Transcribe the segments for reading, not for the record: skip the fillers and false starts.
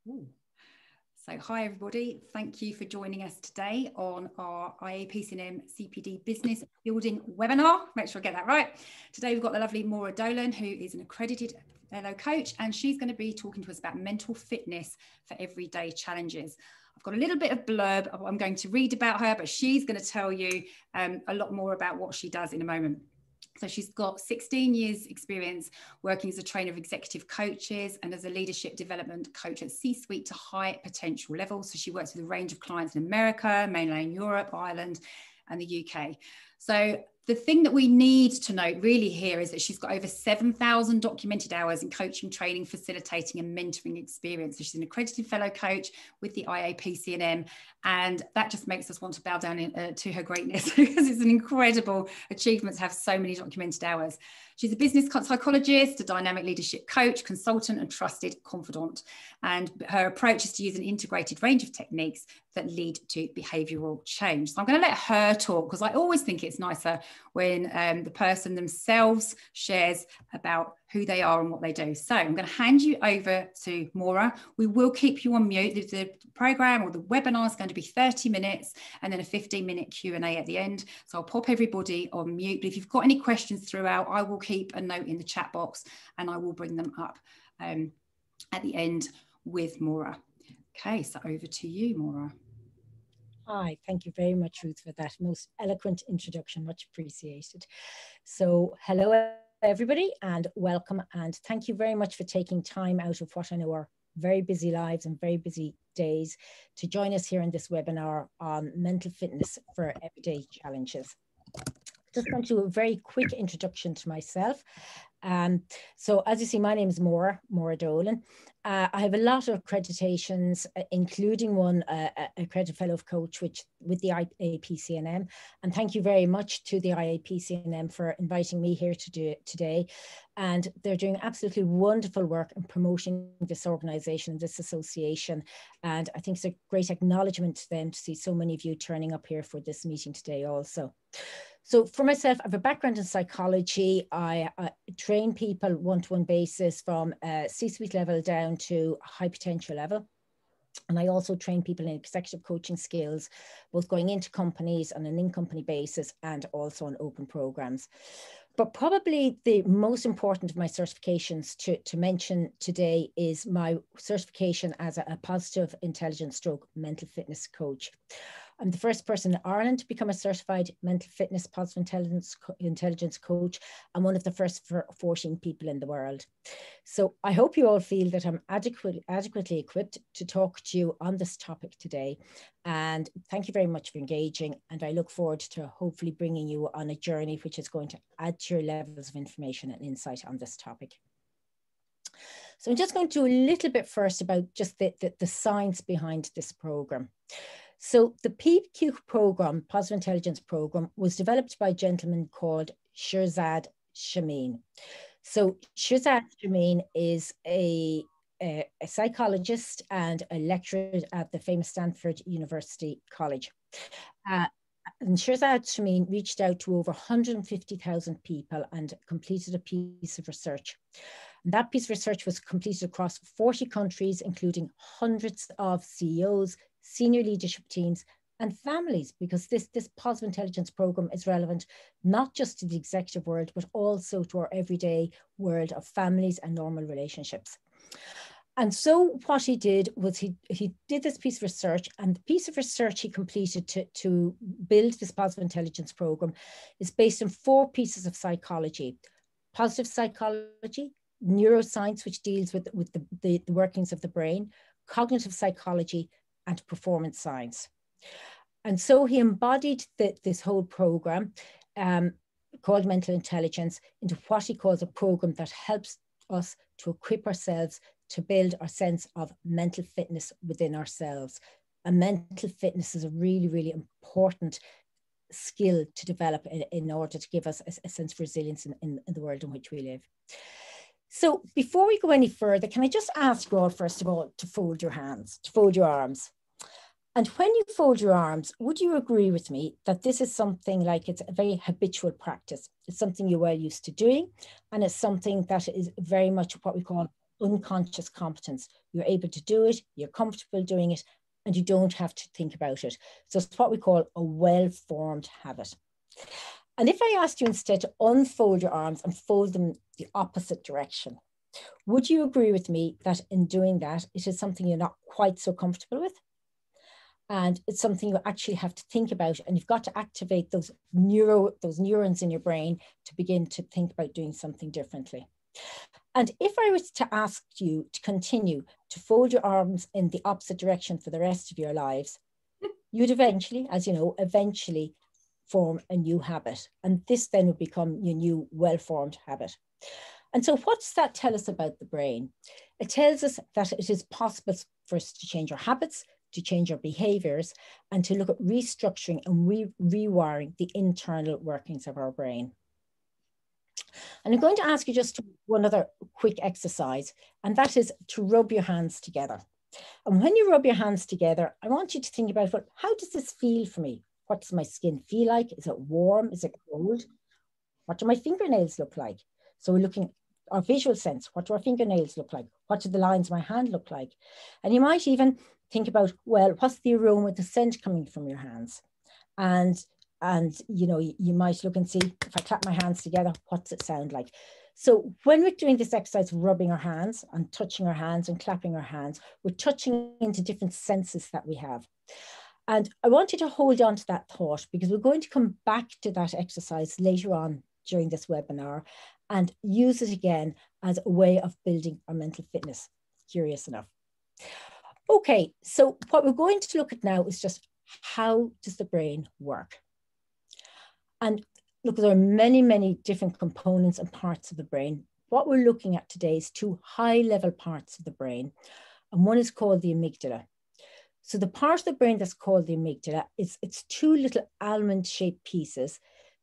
Ooh. So hi everybody, thank you for joining us today on our IAPC&M CPD Business Building webinar. Make sure I get that right. Today we've got the lovely Maura Dolan, who is an accredited fellow coach, and she's going to be talking to us about mental fitness for everyday challenges. I've got a little bit of blurb I'm going to read about her, but she's going to tell you a lot more about what she does in a moment. So she's got 16 years experience working as a trainer of executive coaches and as a leadership development coach at C-suite to high potential levels. So she works with a range of clients in America, mainland Europe, Ireland, and the UK. So the thing that we need to note really here is that she's got over 7,000 documented hours in coaching, training, facilitating and mentoring experience. So she's an accredited fellow coach with the IAPC&M, and that just makes us want to bow down to her greatness because it's an incredible achievement to have so many documented hours. She's a business psychologist, a dynamic leadership coach, consultant and trusted confidant. And her approach is to use an integrated range of techniques that lead to behavioural change. So I'm going to let her talk because I always think it's nicer when the person themselves shares about who they are and what they do. So I'm going to hand you over to Maura. We will keep you on mute. The program or the webinar is going to be 30 minutes and then a 15-minute Q&A at the end. So I'll pop everybody on mute. But if you've got any questions throughout, I will keep a note in the chat box and I will bring them up at the end with Maura. Okay, so over to you, Maura. Hi, thank you very much, Ruth, for that most eloquent introduction, much appreciated. So hello, everybody, and welcome, and thank you very much for taking time out of what I know are very busy lives and very busy days to join us here in this webinar on mental fitness for everyday challenges. Just going to do a very quick introduction to myself. So as you see, my name is Maura Dolan. I have a lot of accreditations, including one accredited fellow coach with the IAPC&M. And thank you very much to the IAPC&M for inviting me here to do it today. And they're doing absolutely wonderful work in promoting this organization, this association. And I think it's a great acknowledgement to them to see so many of you turning up here for this meeting today also. So for myself, I have a background in psychology. I train people one-to-one basis from C-suite level down to high potential level. And I also train people in executive coaching skills, both going into companies on an in-company basis and also on open programs. But probably the most important of my certifications to mention today is my certification as a positive intelligence stroke mental fitness coach. I'm the first person in Ireland to become a certified mental fitness positive intelligence coach and one of the first 14 people in the world. So I hope you all feel that I'm adequately equipped to talk to you on this topic today. And thank you very much for engaging. And I look forward to hopefully bringing you on a journey which is going to add to your levels of information and insight on this topic. So I'm just going to do a little bit first about just the science behind this program. So the PQ program, Positive Intelligence Program, was developed by a gentleman called Shirzad Chamine. So Shirzad Chamine is a psychologist and a lecturer at the famous Stanford University College. And Shirzad Chamine reached out to over 150,000 people and completed a piece of research. And that piece of research was completed across 40 countries, including hundreds of CEOs, senior leadership teams, and families, because this positive intelligence program is relevant not just to the executive world, but also to our everyday world of families and normal relationships. And so what he did was he did this piece of research, and the piece of research he completed to build this positive intelligence program is based on 4 pieces of psychology: positive psychology, neuroscience, which deals with the workings of the brain, cognitive psychology, and performance science. And so he embodied this whole program called Mental Intelligence into what he calls a program that helps us to equip ourselves to build our sense of mental fitness within ourselves. And mental fitness is a really, really important skill to develop in order to give us a sense of resilience in the world in which we live. So before we go any further, can I just ask you all, first of all, to fold your hands, to fold your arms. And when you fold your arms, would you agree with me that this is something like it's a very habitual practice? It's something you're well used to doing, and it's something that is very much what we call unconscious competence. You're able to do it, you're comfortable doing it, and you don't have to think about it. So it's what we call a well-formed habit. And if I asked you instead to unfold your arms and fold them the opposite direction, would you agree with me that in doing that, it is something you're not quite so comfortable with? And it's something you actually have to think about, and you've got to activate those neurons in your brain to begin to think about doing something differently. And if I was to ask you to continue to fold your arms in the opposite direction for the rest of your lives, you'd eventually, as you know, form a new habit. And this then would become your new well-formed habit. And so what's that tell us about the brain? It tells us that it is possible for us to change our habits, to change our behaviors, and to look at restructuring and rewiring the internal workings of our brain. And I'm going to ask you just one other quick exercise, and that is to rub your hands together. And when you rub your hands together, I want you to think about, well, how does this feel for me? What does my skin feel like? Is it warm? Is it cold? What do my fingernails look like? So we're looking at our visual sense. What do our fingernails look like? What do the lines of my hand look like? And you might even think about, well, what's the aroma, the scent coming from your hands? And you know, you might look and see, if I clap my hands together, what's it sound like? So when we're doing this exercise of rubbing our hands and touching our hands and clapping our hands, we're touching into different senses that we have. And I want you to hold on to that thought, because we're going to come back to that exercise later on during this webinar and use it again as a way of building our mental fitness. Curious enough. Okay, so what we're going to look at now is just, how does the brain work? And look, there are many, many different components and parts of the brain. What we're looking at today is two high-level parts of the brain, and one is called the amygdala. So the part of the brain that's called the amygdala it's two little almond-shaped pieces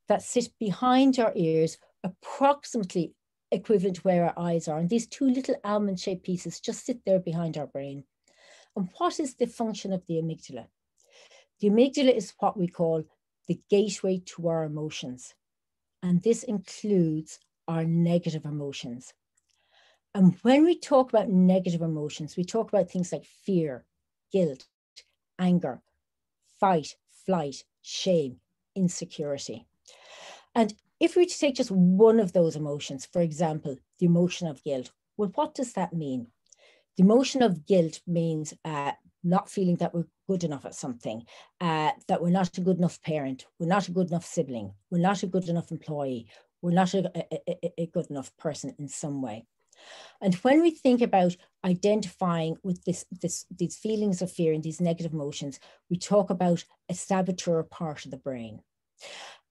that sit behind our ears, approximately equivalent to where our eyes are. And these two little almond-shaped pieces just sit there behind our brain. And what is the function of the amygdala? The amygdala is what we call the gateway to our emotions. And this includes our negative emotions. And when we talk about negative emotions, we talk about things like fear, guilt, anger, fight, flight, shame, insecurity. And if we take just one of those emotions, for example, the emotion of guilt, well, what does that mean? The emotion of guilt means not feeling that we're good enough at something, that we're not a good enough parent, we're not a good enough sibling, we're not a good enough employee, we're not a good enough person in some way. And when we think about identifying with these feelings of fear and these negative emotions, we talk about a saboteur part of the brain.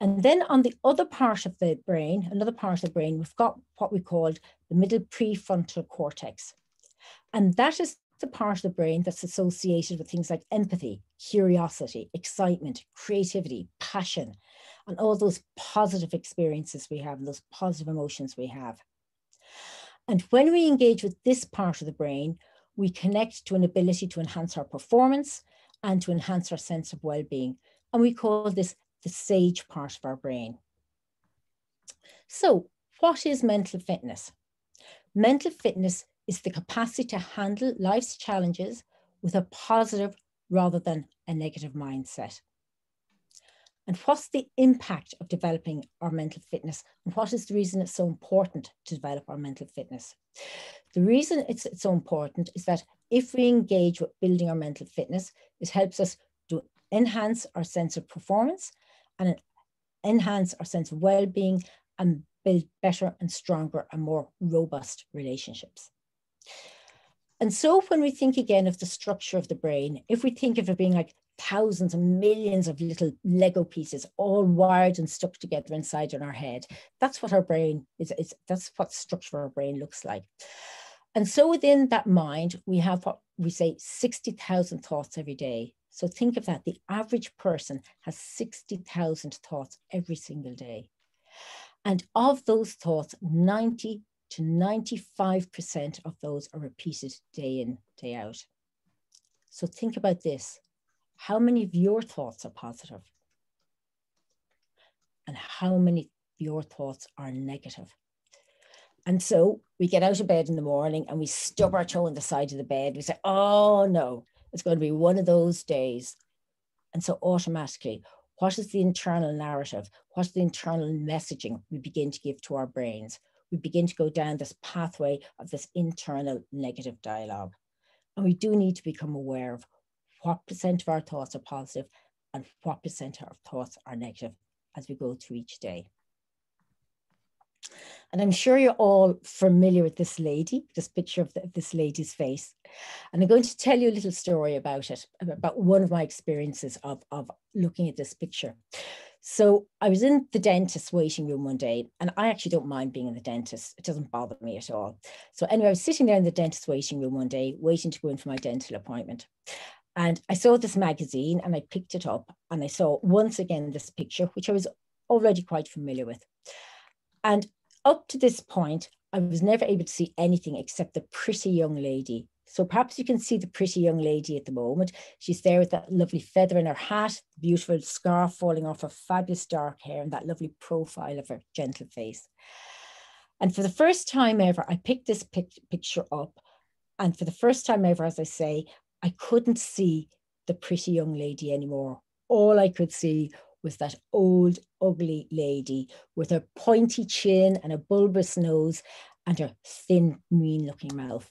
And then on the other part of the brain, another part of the brain, we've got what we called the middle prefrontal cortex. And that is the part of the brain that's associated with things like empathy, curiosity, excitement, creativity, passion, and all those positive experiences we have, and those positive emotions we have. And when we engage with this part of the brain, we connect to an ability to enhance our performance and to enhance our sense of well-being. And we call this the sage part of our brain. So what is mental fitness? Mental fitness is the capacity to handle life's challenges with a positive rather than a negative mindset. And what's the impact of developing our mental fitness? And what is the reason it's so important to develop our mental fitness? The reason it's so important is that if we engage with building our mental fitness, it helps us to enhance our sense of performance and enhance our sense of well-being and build better and stronger and more robust relationships. And so when we think again of the structure of the brain, if we think of it being like thousands and millions of little Lego pieces all wired and stuck together inside in our head, that's what our brain is, that's what the structure of our brain looks like. And so within that mind, we have what we say 60,000 thoughts every day. So think of that, the average person has 60,000 thoughts every single day. And of those thoughts, 90 to 95% of those are repeated day in, day out. So think about this. How many of your thoughts are positive? And how many of your thoughts are negative? And so we get out of bed in the morning and we stub our toe on the side of the bed. We say, oh no, it's going to be one of those days. And so automatically, what is the internal narrative? What's the internal messaging we begin to give to our brains? We begin to go down this pathway of this internal negative dialogue. And we do need to become aware of what % of our thoughts are positive and what % of our thoughts are negative as we go through each day. And I'm sure you're all familiar with this lady, this picture of this lady's face. And I'm going to tell you a little story about it, about one of my experiences of looking at this picture. So I was in the dentist's waiting room one day, and I actually don't mind being in the dentist. It doesn't bother me at all. So anyway, I was sitting there in the dentist's waiting room one day, waiting to go in for my dental appointment. And I saw this magazine and I picked it up and I saw once again this picture, which I was already quite familiar with. And up to this point, I was never able to see anything except the pretty young lady. So perhaps you can see the pretty young lady at the moment. She's there with that lovely feather in her hat, beautiful scarf falling off her fabulous dark hair, and that lovely profile of her gentle face. And for the first time ever, I picked this picture up. And for the first time ever, as I say, I couldn't see the pretty young lady anymore. All I could see was that old, ugly lady with her pointy chin and a bulbous nose and her thin, mean-looking mouth.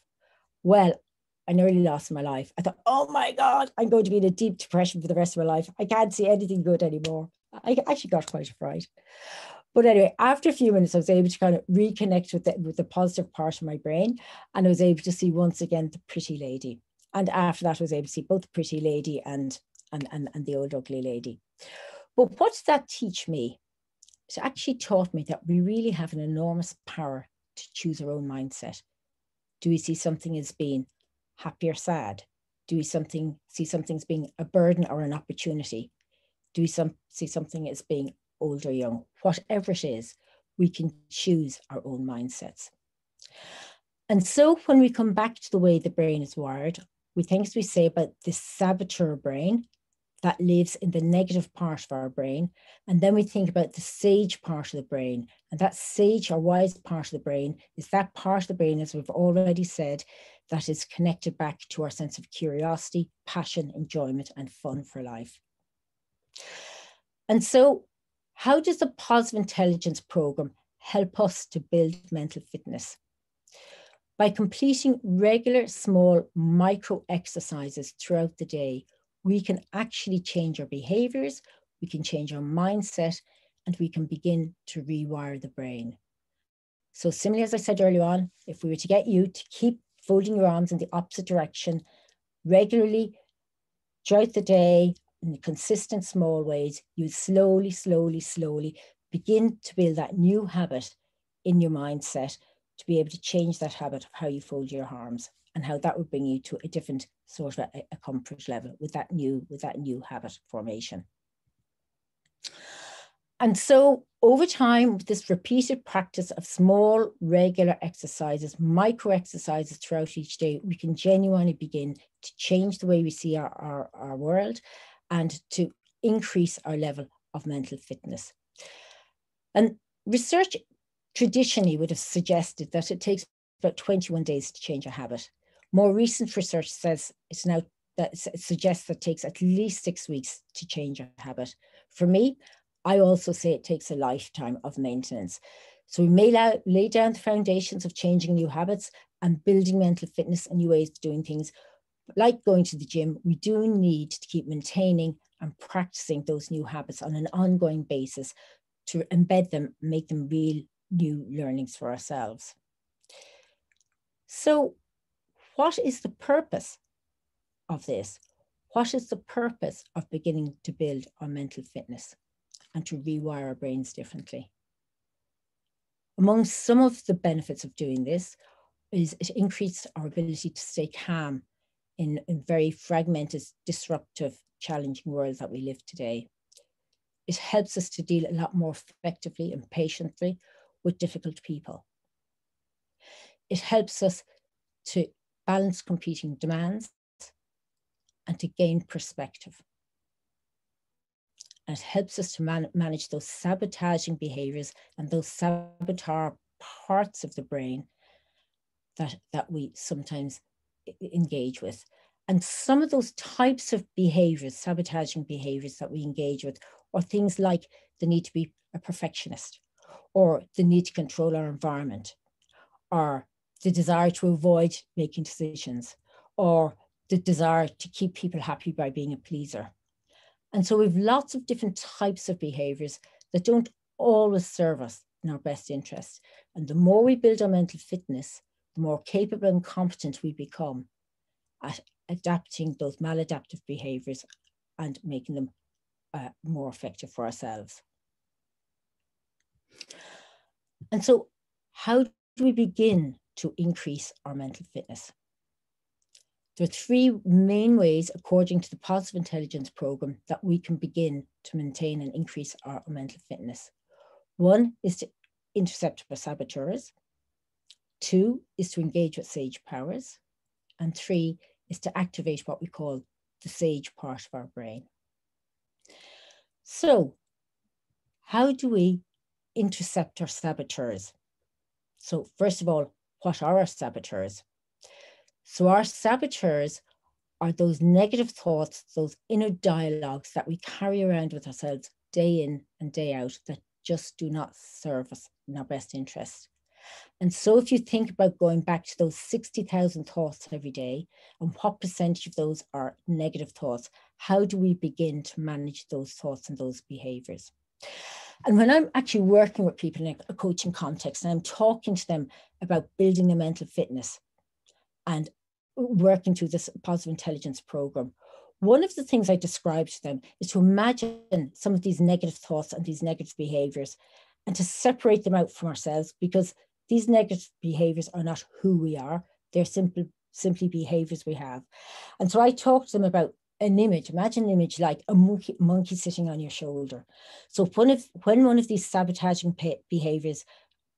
Well, I nearly lost my life. I thought, oh my God, I'm going to be in a deep depression for the rest of my life. I can't see anything good anymore. I actually got quite a fright. But anyway, after a few minutes, I was able to kind of reconnect with the positive part of my brain, and I was able to see once again the pretty lady. And after that, I was able to see both the pretty lady and the old ugly lady. But what did that teach me? It actually taught me that we really have an enormous power to choose our own mindset. Do we see something as being happy or sad? Do we see something as being a burden or an opportunity? Do we see something as being old or young? Whatever it is, we can choose our own mindsets. And so when we come back to the way the brain is wired, we think, as we say, about this saboteur brain that lives in the negative part of our brain. And then we think about the sage part of the brain. And that sage or wise part of the brain is that part of the brain, as we've already said, that is connected back to our sense of curiosity, passion, enjoyment, and fun for life. And so how does the Positive Intelligence Program help us to build mental fitness? By completing regular, small, micro exercises throughout the day, we can actually change our behaviors, we can change our mindset, and we can begin to rewire the brain. So similarly, as I said earlier on, if we were to get you to keep folding your arms in the opposite direction regularly throughout the day in consistent small ways, you slowly, slowly, slowly begin to build that new habit in your mindset to be able to change that habit of how you fold your arms, and how that would bring you to a different sort of a comfort level with that new habit formation. And so over time, with this repeated practice of small, regular exercises, micro exercises throughout each day, we can genuinely begin to change the way we see our world and to increase our level of mental fitness. And research traditionally would have suggested that it takes about 21 days to change a habit. More recent research says it suggests that it takes at least 6 weeks to change a habit. For me, I also say it takes a lifetime of maintenance. So we may lay down the foundations of changing new habits and building mental fitness and new ways of doing things. Like going to the gym, we do need to keep maintaining and practicing those new habits on an ongoing basis to embed them, make them real new learnings for ourselves. So what is the purpose of this? What is the purpose of beginning to build our mental fitness and to rewire our brains differently? Among some of the benefits of doing this is it increases our ability to stay calm in very fragmented, disruptive, challenging world that we live today. It helps us to deal a lot more effectively and patiently with difficult people. It helps us to balance competing demands and to gain perspective. And it helps us to manage those sabotaging behaviors and those saboteur parts of the brain that we sometimes engage with. And some of those types of behaviors, sabotaging behaviors that we engage with, are things like the need to be a perfectionist, or the need to control our environment, or the desire to avoid making decisions, or the desire to keep people happy by being a pleaser. And so we've lots of different types of behaviors that don't always serve us in our best interest. And the more we build our mental fitness, the more capable and competent we become at adapting those maladaptive behaviors and making them more effective for ourselves. And so how do we begin to increase our mental fitness? There are three main ways, according to the Positive Intelligence Program, that we can begin to maintain and increase our mental fitness. One is to intercept our saboteurs. Two is to engage with sage powers. And three is to activate what we call the sage part of our brain. So, how do we intercept our saboteurs? So, first of all, what are our saboteurs? So our saboteurs are those negative thoughts, those inner dialogues that we carry around with ourselves day in and day out that just do not serve us in our best interest. And so if you think about going back to those 60,000 thoughts every day, and what percentage of those are negative thoughts, how do we begin to manage those thoughts and those behaviors? And when I'm actually working with people in a coaching context, and I'm talking to them about building their mental fitness, and working through this Positive Intelligence Program, one of the things I describe to them is to imagine some of these negative thoughts and these negative behaviors, and to separate them out from ourselves, because these negative behaviors are not who we are. They're simply behaviors we have. And so I talk to them about an image. Imagine an image like a monkey sitting on your shoulder. So when one of these sabotaging behaviors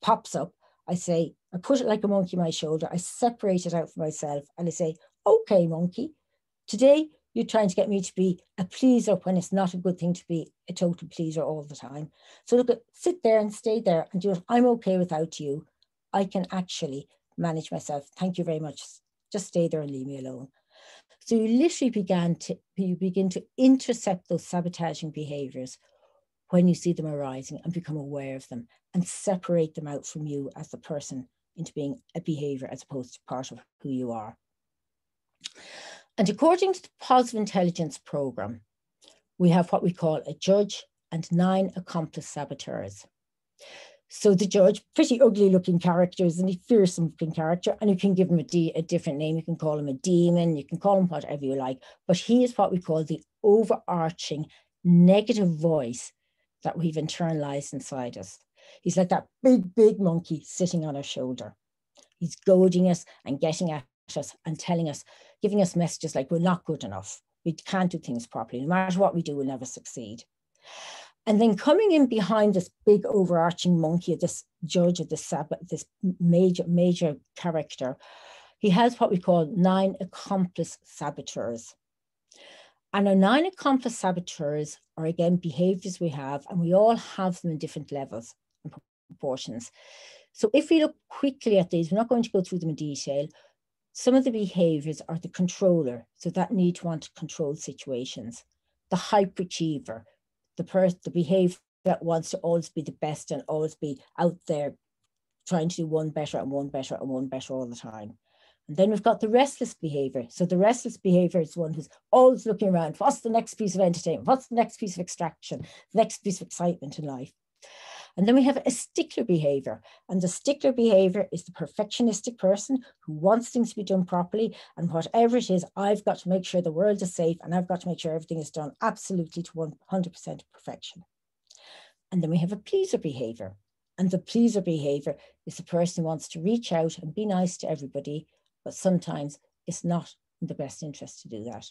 pops up, I say, I put it like a monkey on my shoulder, I separate it out from myself, and I say, okay, monkey, today you're trying to get me to be a pleaser when it's not a good thing to be a total pleaser all the time. So look, sit there and stay there and do it. I'm okay without you. I can actually manage myself. Thank you very much. Just stay there and leave me alone. So you literally begin to intercept those sabotaging behaviors when you see them arising and become aware of them and separate them out from you as the person into being a behavior as opposed to part of who you are. And according to the Positive Intelligence Program, we have what we call a judge and 9 accomplice saboteurs. So the judge, pretty ugly looking characters and a fearsome looking character, and you can give him a different name. You can call him a demon, you can call him whatever you like, but he is what we call the overarching negative voice that we've internalized inside us. He's like that big monkey sitting on our shoulder. He's goading us and getting at us and telling us, giving us messages like we're not good enough. We can't do things properly. No matter what we do, we'll never succeed. And then coming in behind this big overarching monkey, this judge of this major character, he has what we call 9 accomplice saboteurs. And our 9 accomplice saboteurs are, again, behaviors we have, and we all have them in different levels and proportions. So if we look quickly at these, we're not going to go through them in detail. Some of the behaviors are the controller, so that need to want to control situations. The hyperachiever, the behavior that wants to always be the best and always be out there trying to do one better and one better and one better all the time. And then we've got the restless behavior. So the restless behavior is one who's always looking around. What's the next piece of entertainment? What's the next piece of extraction? The next piece of excitement in life? And then we have a stickler behavior. And the stickler behavior is the perfectionistic person who wants things to be done properly. And whatever it is, I've got to make sure the world is safe, and I've got to make sure everything is done absolutely to 100% perfection. And then we have a pleaser behavior. And the pleaser behavior is the person who wants to reach out and be nice to everybody, but sometimes it's not in the best interest to do that.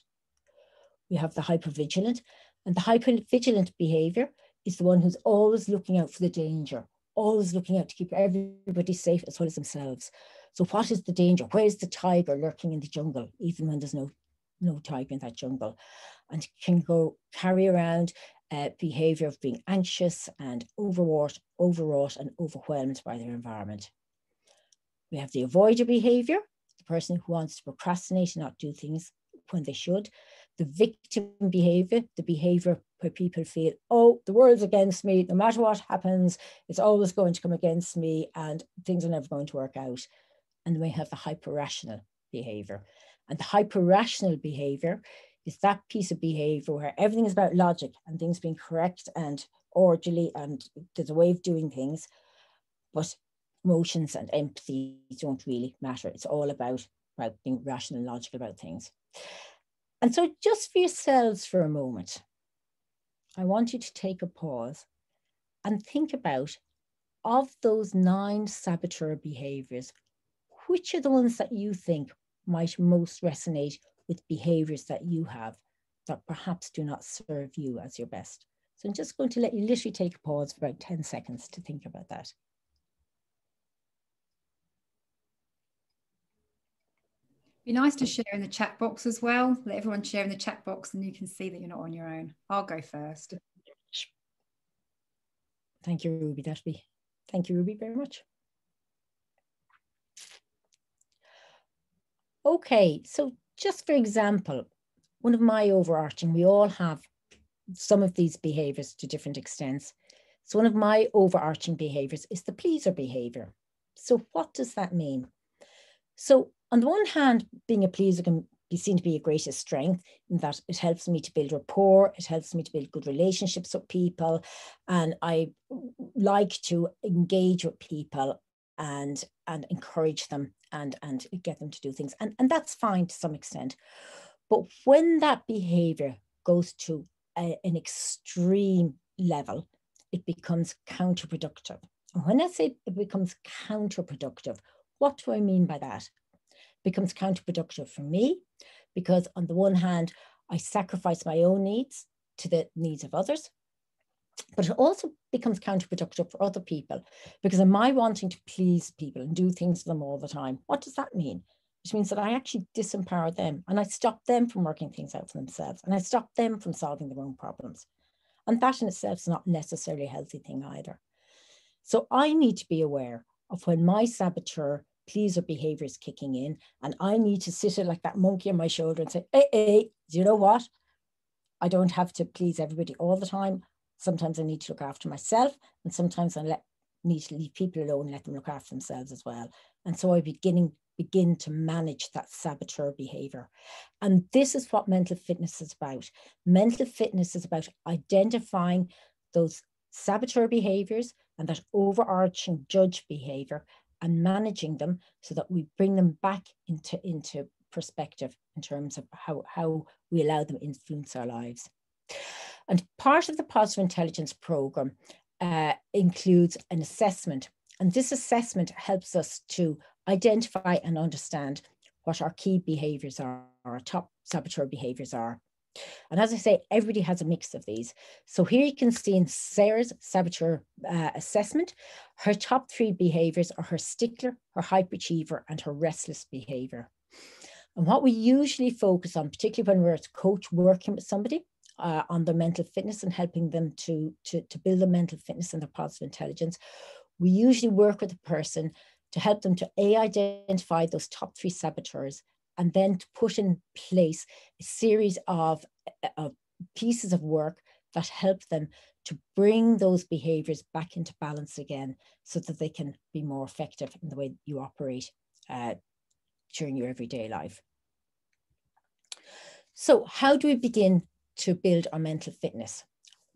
We have the hypervigilant, and the hypervigilant behavior is the one who's always looking out for the danger, always looking out to keep everybody safe as well as themselves. So what is the danger? Where's the tiger lurking in the jungle, even when there's no tiger in that jungle? And can go carry around behavior of being anxious and overwrought and overwhelmed by their environment. We have the avoider behavior, the person who wants to procrastinate and not do things when they should. The victim behavior, the behavior where people feel, oh, the world's against me, no matter what happens, it's always going to come against me and things are never going to work out. And then we have the hyper-rational behavior. And the hyper-rational behavior is that piece of behavior where everything is about logic and things being correct and orderly and there's a way of doing things, but emotions and empathy don't really matter. It's all about being rational and logical about things. And so just for yourselves for a moment, I want you to take a pause and think about, of those 9 saboteur behaviors, which are the ones that you think might most resonate with behaviors that you have that perhaps do not serve you as your best. So I'm just going to let you literally take a pause for about 10 seconds to think about that. Be nice to share in the chat box as well. Let everyone share in the chat box and you can see that you're not on your own. I'll go first. Thank you, Ruby. Thank you, Ruby, very much. Okay, so just for example, one of my overarching, we all have some of these behaviors to different extents. So one of my overarching behaviors is the pleaser behavior. So what does that mean? So on the one hand, being a pleaser can be seen to be a greatest strength in that it helps me to build rapport, it helps me to build good relationships with people, and I like to engage with people and encourage them and get them to do things. And that's fine to some extent. But when that behavior goes to an extreme level, it becomes counterproductive. And when I say it becomes counterproductive, what do I mean by that? It becomes counterproductive for me because on the one hand, I sacrifice my own needs to the needs of others, but it also becomes counterproductive for other people because am I wanting to please people and do things for them all the time? What does that mean? Which means that I actually disempower them and I stop them from working things out for themselves and I stop them from solving their own problems. And that in itself is not necessarily a healthy thing either. So I need to be aware of when my saboteur pleaser behavior is kicking in and I need to sit it like that monkey on my shoulder and say, hey, do you know what? I don't have to please everybody all the time. Sometimes I need to look after myself and sometimes I need to leave people alone and let them look after themselves as well. And so I begin to manage that saboteur behavior. And this is what mental fitness is about. Mental fitness is about identifying those saboteur behaviors and that overarching judge behavior and managing them so that we bring them back into perspective in terms of how we allow them to influence our lives. And part of the Positive Intelligence program includes an assessment. And this assessment helps us to identify and understand what our key behaviors are, our top saboteur behaviors are. And as I say, everybody has a mix of these. So here you can see in Sarah's saboteur assessment, her top 3 behaviors are her stickler, her hyperachiever, and her restless behavior. And what we usually focus on, particularly when we're as a coach working with somebody on their mental fitness and helping them to build their mental fitness and their positive intelligence, we usually work with a person to help them to identify those top 3 saboteurs and then to put in place a series of pieces of work that help them to bring those behaviors back into balance again so that they can be more effective in the way you operate during your everyday life. So how do we begin to build our mental fitness?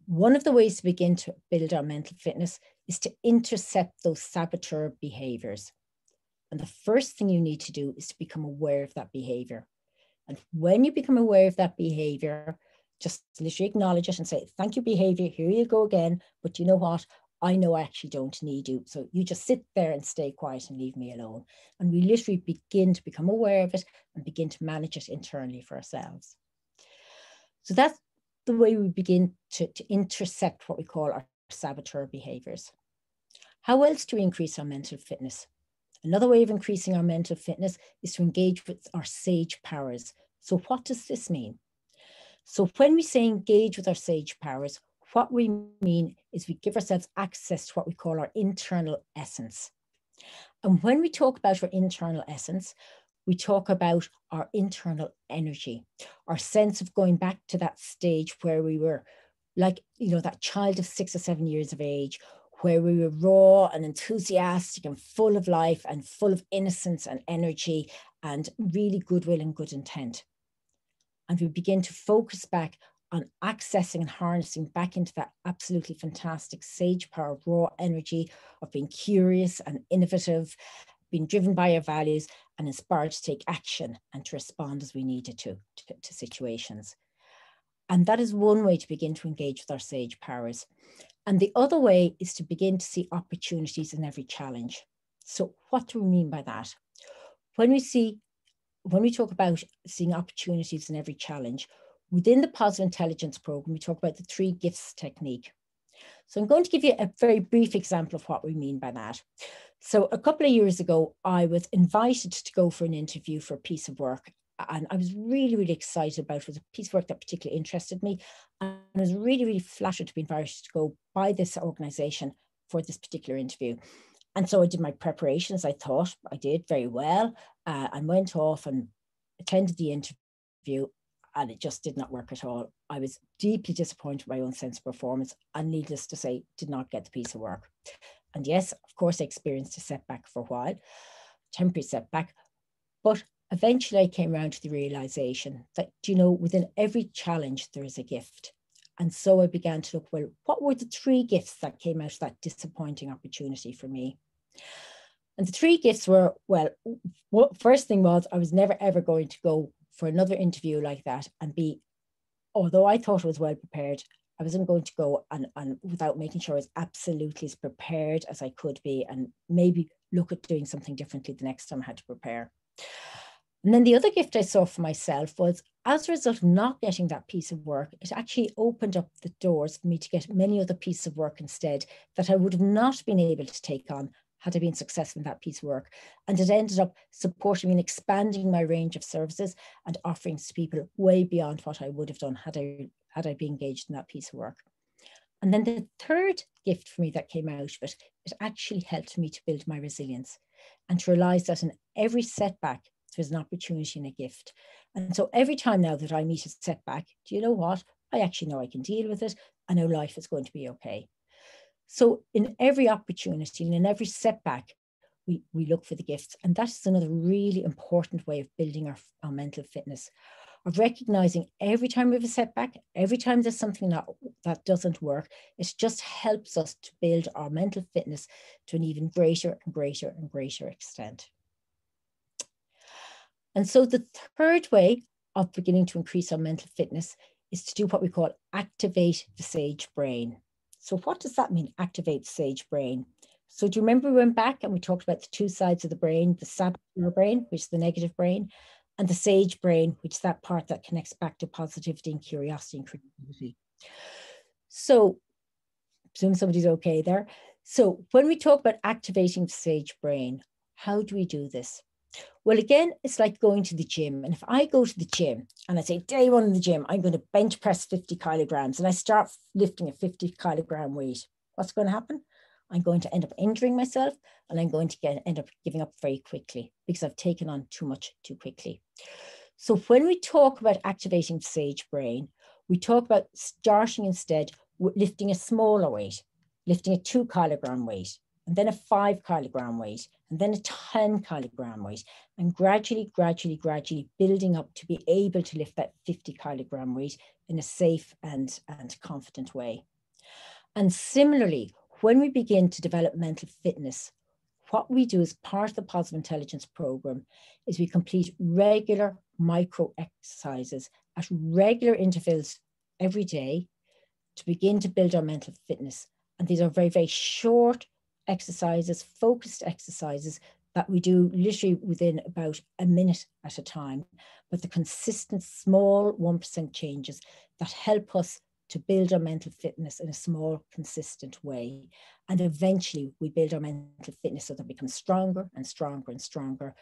One of the ways to begin to build our mental fitness is to intercept those saboteur behaviors. And the first thing you need to do is to become aware of that behavior. And when you become aware of that behavior, just literally acknowledge it and say, thank you, behavior, here you go again. But you know what? I know I actually don't need you. So you just sit there and stay quiet and leave me alone. And we literally begin to become aware of it and begin to manage it internally for ourselves. So that's the way we begin to intercept what we call our saboteur behaviors. How else do we increase our mental fitness? Another way of increasing our mental fitness is to engage with our sage powers. So what does this mean? So when we say engage with our sage powers, what we mean is we give ourselves access to what we call our internal essence. And when we talk about our internal essence, we talk about our internal energy, our sense of going back to that stage where we were like, that child of 6 or 7 years of age, where we were raw and enthusiastic and full of life and full of innocence and energy and really goodwill and good intent. And we begin to focus back on accessing and harnessing back into that absolutely fantastic sage power, raw energy of being curious and innovative, being driven by our values and inspired to take action and to respond as we needed to situations. And that is one way to begin to engage with our sage powers. And the other way is to begin to see opportunities in every challenge. So what do we mean by that? When we talk about seeing opportunities in every challenge, within the Positive Intelligence Program, we talk about the 3 gifts technique. So I'm going to give you a very brief example of what we mean by that. So a couple of years ago, I was invited to go for an interview for a piece of work. And I was really, really excited about it. It was a piece of work that particularly interested me. And I was really, really flattered to be invited to go by this organization for this particular interview. And so I did my preparations. I thought I did very well and went off and attended the interview, and it just did not work at all. I was deeply disappointed with my own sense of performance, and needless to say, did not get the piece of work. And yes, of course, I experienced a setback for a while, temporary setback, but eventually I came around to the realization that, within every challenge, there is a gift. And so I began to look, well, what were the 3 gifts that came out of that disappointing opportunity for me? And the 3 gifts were, well, first thing was I was never, ever going to go for another interview like that and although I thought I was well prepared, I wasn't going to go and without making sure I was absolutely as prepared as I could be, and maybe look at doing something differently the next time I had to prepare. And then the other gift I saw for myself was, as a result of not getting that piece of work, it actually opened up the doors for me to get many other pieces of work instead that I would have not been able to take on had I been successful in that piece of work. And it ended up supporting me in expanding my range of services and offerings to people way beyond what I would have done had I been engaged in that piece of work. And then the third gift for me that came out of it actually helped me to build my resilience and to realize that in every setback, there's an opportunity and a gift. And so every time now that I meet a setback, do you know what? I actually know I can deal with it. I know life is going to be okay. So in every opportunity and in every setback, we look for the gifts. And that's another really important way of building our mental fitness, of recognizing every time we have a setback, every time there's something that doesn't work, it just helps us to build our mental fitness to an even greater and greater and greater extent. And so the third way of beginning to increase our mental fitness is to do what we call activate the sage brain. So what does that mean, activate the sage brain? So do you remember we went back and we talked about the 2 sides of the brain, the saboteur brain, which is the negative brain, and the sage brain, which is that part that connects back to positivity and curiosity and creativity. So presume somebody's okay there. So when we talk about activating the sage brain, how do we do this? Well, again, it's like going to the gym. And if I go to the gym and I say, day 1 in the gym, I'm going to bench press 50 kilograms and I start lifting a 50 kilogram weight, what's going to happen? I'm going to end up injuring myself, and I'm going to end up giving up very quickly because I've taken on too much too quickly. So when we talk about activating the sage brain, we talk about starting instead with lifting a smaller weight, lifting a 2 kilogram weight, and then a 5 kilogram weight, and then a 10 kilogram weight, and gradually building up to be able to lift that 50 kilogram weight in a safe and confident way. And similarly, when we begin to develop mental fitness, what we do as part of the Positive Intelligence Program is we complete regular micro exercises at regular intervals every day to begin to build our mental fitness. And these are very, very short exercises, focused exercises that we do literally within about a minute at a time, but the consistent small 1% changes that help us to build our mental fitness in a small, consistent way. And eventually we build our mental fitness so that it becomes stronger and stronger and stronger,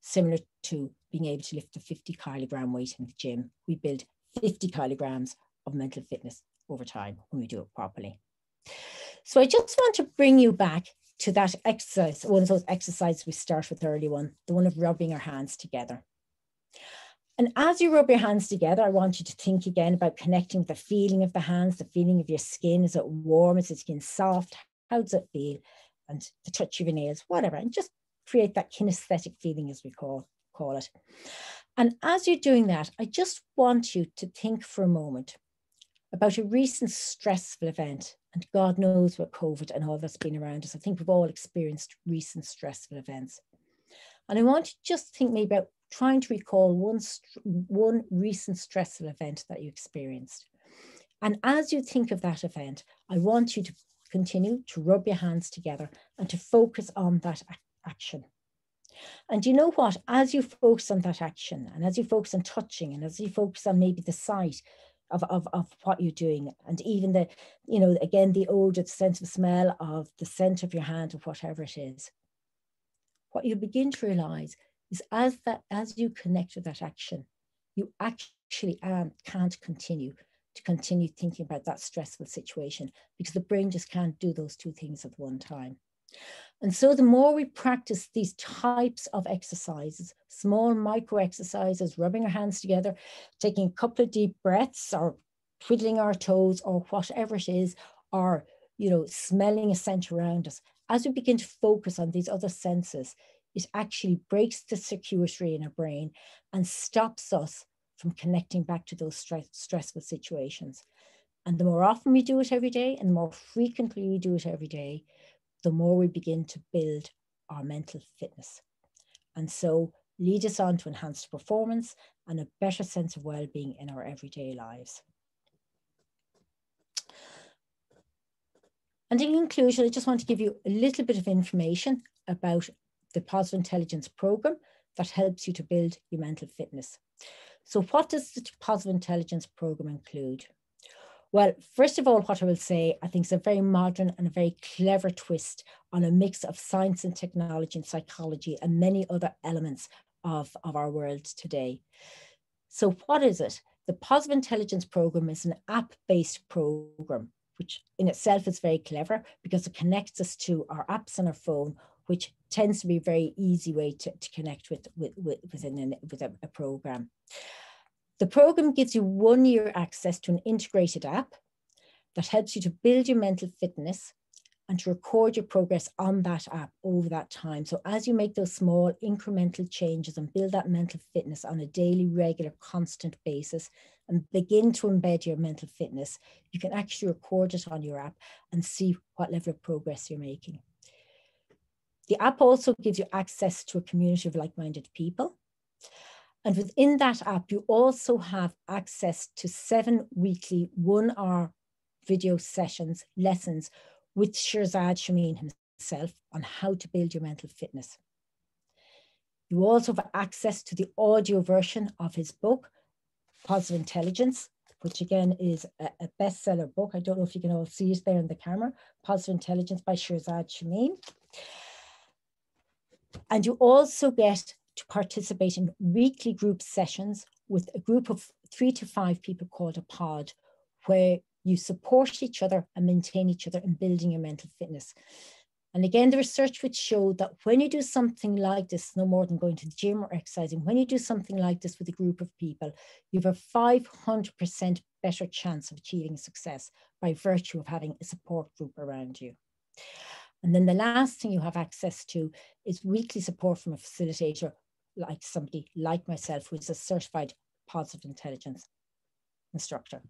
similar to being able to lift a 50 kilogram weight in the gym. We build 50 kilograms of mental fitness over time when we do it properly. So I just want to bring you back to that exercise, one of those exercises we start with early on, the one of rubbing our hands together. And as you rub your hands together, I want you to think again about connecting with the feeling of the hands, the feeling of your skin. Is it warm? Is the skin soft? How does it feel? And the touch of your nails, whatever. And just create that kinesthetic feeling, as we call it. And as you're doing that, I just want you to think for a moment about a recent stressful event. And God knows with COVID and all that's been around us, I think we've all experienced recent stressful events. And I want you to just think maybe about trying to recall one recent stressful event that you experienced. And as you think of that event, I want you to continue to rub your hands together and to focus on that action. And you know what, as you focus on that action, and as you focus on touching, and as you focus on maybe the sight of what you're doing, and even the, you know, again, the odor, the sense of smell of the scent of your hand or whatever it is, what you begin to realize is as you connect with that action, you actually can't continue thinking about that stressful situation, because the brain just can't do those two things at one time. And so the more we practice these types of exercises, small micro exercises, rubbing our hands together, taking a couple of deep breaths, or twiddling our toes, or whatever it is, or, you know, smelling a scent around us, as we begin to focus on these other senses, it actually breaks the circuitry in our brain and stops us from connecting back to those stressful situations. And the more often we do it every day, and the more frequently we do it every day, the more we begin to build our mental fitness. And so lead us on to enhanced performance and a better sense of well-being in our everyday lives. And in conclusion, I just want to give you a little bit of information about the Positive Intelligence program that helps you to build your mental fitness. So what does the Positive Intelligence program include? Well, first of all, what I will say, I think, is a very modern and a very clever twist on a mix of science and technology and psychology and many other elements of our world today. So what is it? The Positive Intelligence program is an app-based program, which in itself is very clever because it connects us to our apps on our phone, which tends to be a very easy way to connect with a program. The program gives you 1 year access to an integrated app that helps you to build your mental fitness and to record your progress on that app over that time. So as you make those small incremental changes and build that mental fitness on a daily, regular, constant basis and begin to embed your mental fitness, you can actually record it on your app and see what level of progress you're making. The app also gives you access to a community of like-minded people. And within that app, you also have access to 7 weekly 1 hour video sessions, lessons with Shirzad Shameen himself on how to build your mental fitness. You also have access to the audio version of his book, Positive Intelligence, which again is a bestseller book. I don't know if you can all see it there in the camera, Positive Intelligence by Shirzad Shameen. And you also get to participate in weekly group sessions with a group of 3 to 5 people called a pod, where you support each other and maintain each other in building your mental fitness. And again, the research would show that when you do something like this, no more than going to the gym or exercising, when you do something like this with a group of people, you have a 500% better chance of achieving success by virtue of having a support group around you. And then the last thing you have access to is weekly support from a facilitator, like somebody like myself, who is a certified Positive Intelligence instructor.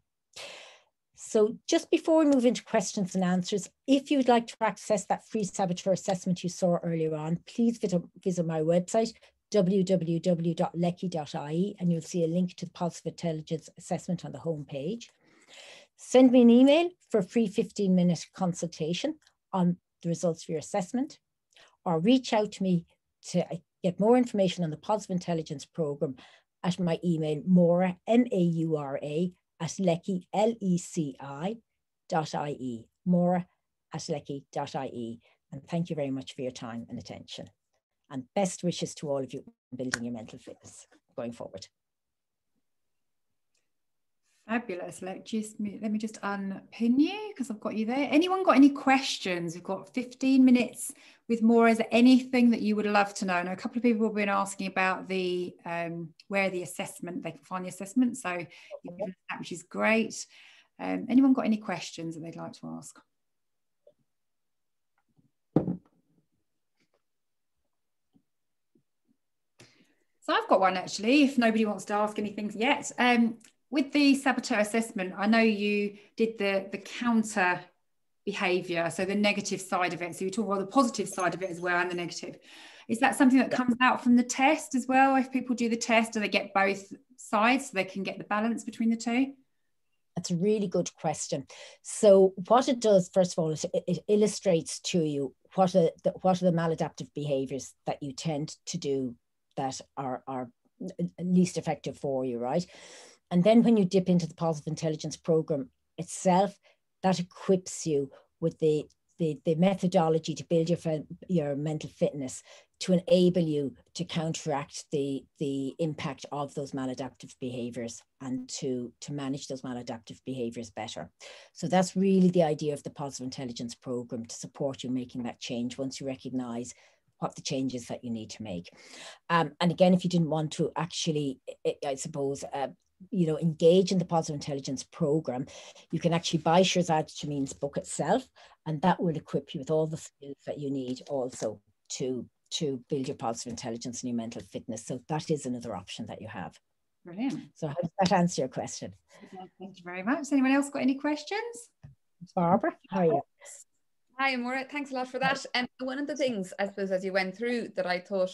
So just before we move into questions and answers, if you'd like to access that free saboteur assessment you saw earlier on, please visit my website, www.lecky.ie, and you'll see a link to the Positive Intelligence assessment on the homepage. Send me an email for a free 15-minute consultation on the results of your assessment, or reach out to me to get more information on the Positive Intelligence program at my email, Maura, M-A-U-R-A, at lecky, L-E-C-I.ie, Maura at lecky.ie. And thank you very much for your time and attention. And best wishes to all of you in building your mental fitness going forward. Fabulous. Let me just unpin you because I've got you there. Anyone got any questions? We've got 15 minutes with Maura. Is there anything that you would love to know? I know a couple of people have been asking about the where the assessment, they can find the assessment. So you've given that, which is great. Anyone got any questions that they'd like to ask? So I've got one actually, if nobody wants to ask anything yet. With the saboteur assessment, I know you did the counter behaviour, so the negative side of it. So you talk about the positive side of it as well and the negative. Is that something that comes out from the test as well? If people do the test, do they get both sides so they can get the balance between the two? That's a really good question. So what it does, first of all, is it illustrates to you what are the maladaptive behaviours that you tend to do that are least effective for you, right? And then when you dip into the positive intelligence program itself, that equips you with the methodology to build your mental fitness to enable you to counteract the impact of those maladaptive behaviors and to manage those maladaptive behaviors better. So that's really the idea of the positive intelligence program, to support you making that change once you recognize what the changes that you need to make. And again, if you didn't want to actually, I suppose, engage in the positive intelligence program, you can actually buy Shirzad Jameen's book itself, and that will equip you with all the skills that you need also to build your positive intelligence and your mental fitness. So that is another option that you have. Brilliant. So how does that answer your question? Thank you very much. Has anyone else got any questions? Barbara, how are you? Hi, Maura. Thanks a lot for that. And one of the things, I suppose, as you went through that I thought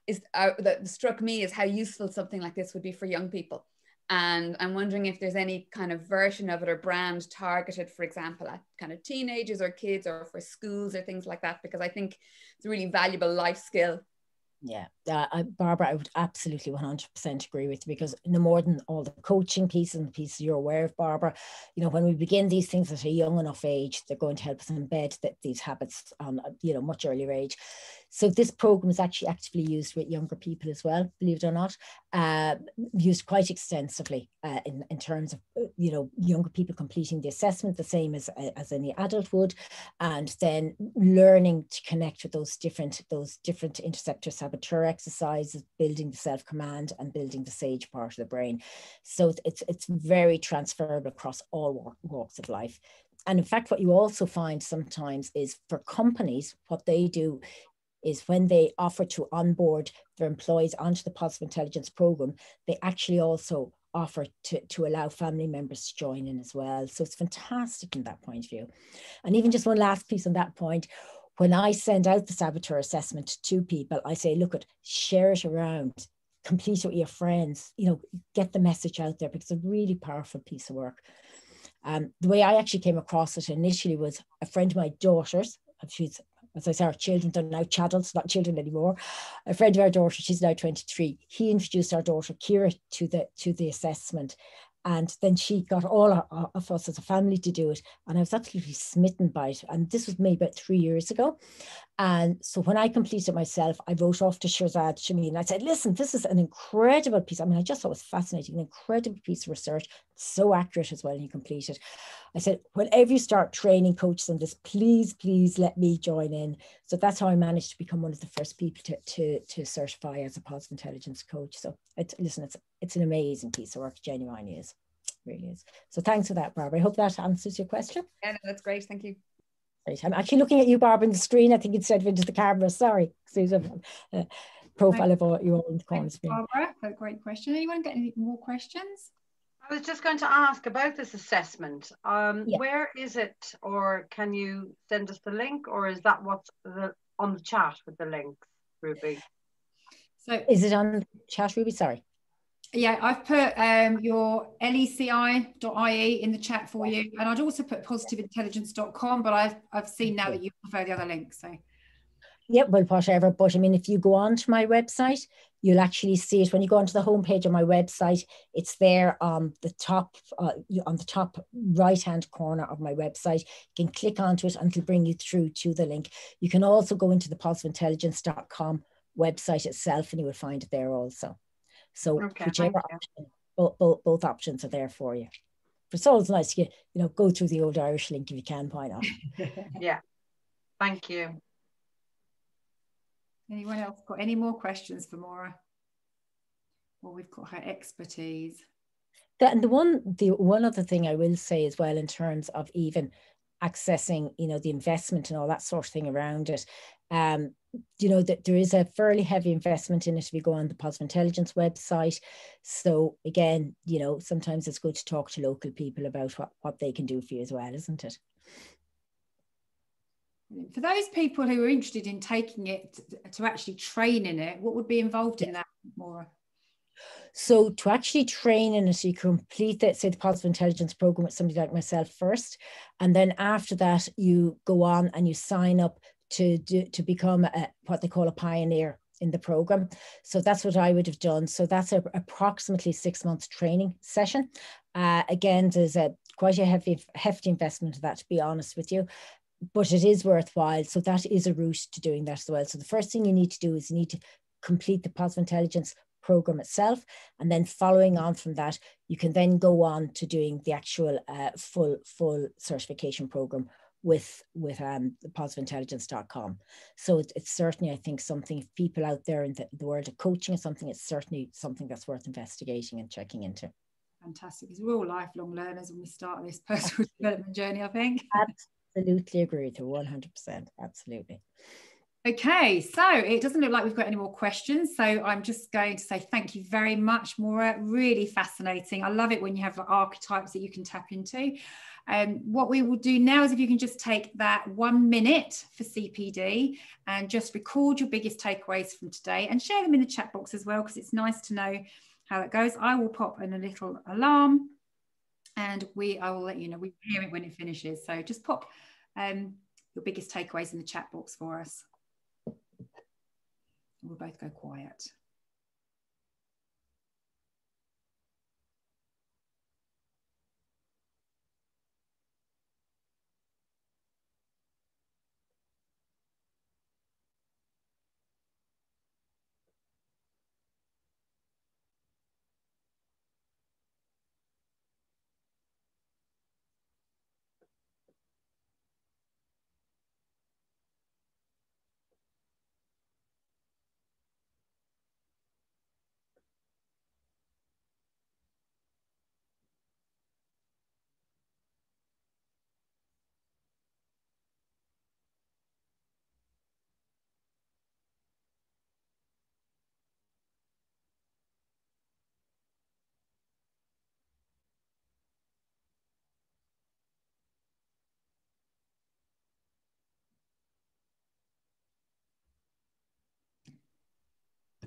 is that struck me is how useful something like this would be for young people. And I'm wondering if there's any kind of version of it or brand targeted, for example, at kind of teenagers or kids or for schools or things like that, because I think it's a really valuable life skill. Yeah, Barbara, I would absolutely 100% agree with you, because no more than all the coaching piece and the pieces you're aware of, Barbara, when we begin these things at a young enough age, they're going to help us embed these habits on much earlier age. So this program is actually actively used with younger people as well, believe it or not, used quite extensively in terms of younger people completing the assessment the same as any adult would, and then learning to connect with those different interceptor saboteur exercises, building the self-command and building the SAGE part of the brain. So it's very transferable across all walks of life. And in fact, what you also find sometimes is for companies, what they do is when they offer to onboard their employees onto the positive intelligence program, they actually also offer to allow family members to join in as well. So it's fantastic in that point of view. And even just one last piece on that point, when I send out the saboteur assessment to people, I say, look, share it around, complete it with your friends, get the message out there, because it's a really powerful piece of work. The way I actually came across it initially was a friend of my daughter's, as I say, our children are now chaddles, not children anymore. A friend of our daughter, she's now 23. He introduced our daughter Kira to the assessment, and then she got all of us as a family to do it, and I was absolutely smitten by it. And this was maybe about 3 years ago. And so when I completed myself, I wrote off to Shirzad Jameen. I said, listen, this is an incredible piece. I mean, I just thought it was fascinating, an incredible piece of research, so accurate as well, and you complete it. I said, whenever you start training coaches on this, please let me join in. So that's how I managed to become one of the first people to certify as a positive intelligence coach. So it's an amazing piece of work, genuinely is. It really is. So thanks for that, Barbara. I hope that answers your question. Yeah, no, that's great. Thank you. Right. I'm actually looking at you, Barbara, on the screen. I think instead of into the camera. Sorry, Susan. Profile of you all in the corner screen. Barbara, a great question. Anyone got any more questions? I was just going to ask about this assessment. Where is it, or can you send us the link, or is that what's on the chat with the links, Ruby? So is it on the chat, Ruby? Sorry. Yeah, I've put your leci.ie in the chat for you, and I'd also put positiveintelligence.com, but I've seen now that you prefer the other link. So yeah, well, whatever. But I mean, if you go on to my website, you'll actually see it when you go onto the homepage of my website. It's there on the top right-hand corner of my website. You can click onto it and it'll bring you through to the link. You can also go into the positiveintelligence.com website itself, and you will find it there also. So whichever option, both options are there for you. But it's always nice to go through the old Irish link if you can, why not? Yeah, thank you. Anyone else got any more questions for Maura? Well, we've got her expertise. And the one other thing I will say as well, in terms of even accessing, the investment and all that sort of thing around it, that there is a fairly heavy investment in it if you go on the Positive Intelligence website. So again, sometimes it's good to talk to local people about what they can do for you as well, isn't it? For those people who are interested in taking it to actually train in it, what would be involved in that, Maura? So to actually train in it, you complete the Positive Intelligence program with somebody like myself first. And then after that, you go on and you sign up to become what they call a pioneer in the program. So that's what I would have done. So that's approximately 6 months training session. Again, there's quite a hefty investment of that, to be honest with you, but it is worthwhile. So that is a route to doing that as well. So the first thing you need to do is you need to complete the Positive Intelligence program itself, and then following on from that, you can then go on to doing the actual full certification program with the positiveintelligence.com. So it's certainly, I think, something, if people out there in the world of coaching is something, it's certainly something that's worth investigating and checking into. Fantastic, because we're all lifelong learners when we start this personal development journey, I think. Absolutely agree with you, 100%, absolutely. Okay, so it doesn't look like we've got any more questions. So I'm just going to say thank you very much, Maura. Really fascinating. I love it when you have archetypes that you can tap into. What we will do now is if you can just take that 1 minute for CPD and just record your biggest takeaways from today and share them in the chat box as well, because it's nice to know how it goes. I will pop in a little alarm and I will let you know. We hear it when it finishes. So just pop your biggest takeaways in the chat box for us. We'll both go quiet.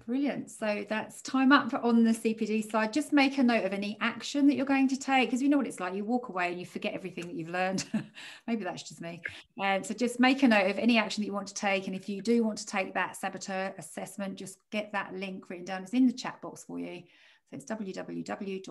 Brilliant. So that's time up on the CPD side. Just make a note of any action that you're going to take, because you know what it's like. You walk away and you forget everything that you've learned. Maybe that's just me. So just make a note of any action that you want to take. And if you do want to take that saboteur assessment, just get that link written down. It's in the chat box for you. So it's www.leci.ie.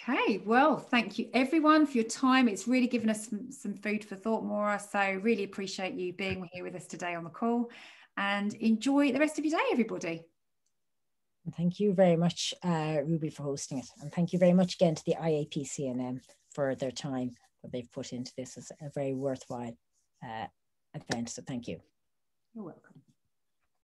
Okay, well, thank you everyone for your time. It's really given us some food for thought, Maura. So really appreciate you being here with us today on the call, and enjoy the rest of your day, everybody. Thank you very much, Ruby, for hosting it. And thank you very much again to the IAPC&M for their time that they've put into this. It's a very worthwhile event. So thank you. You're welcome.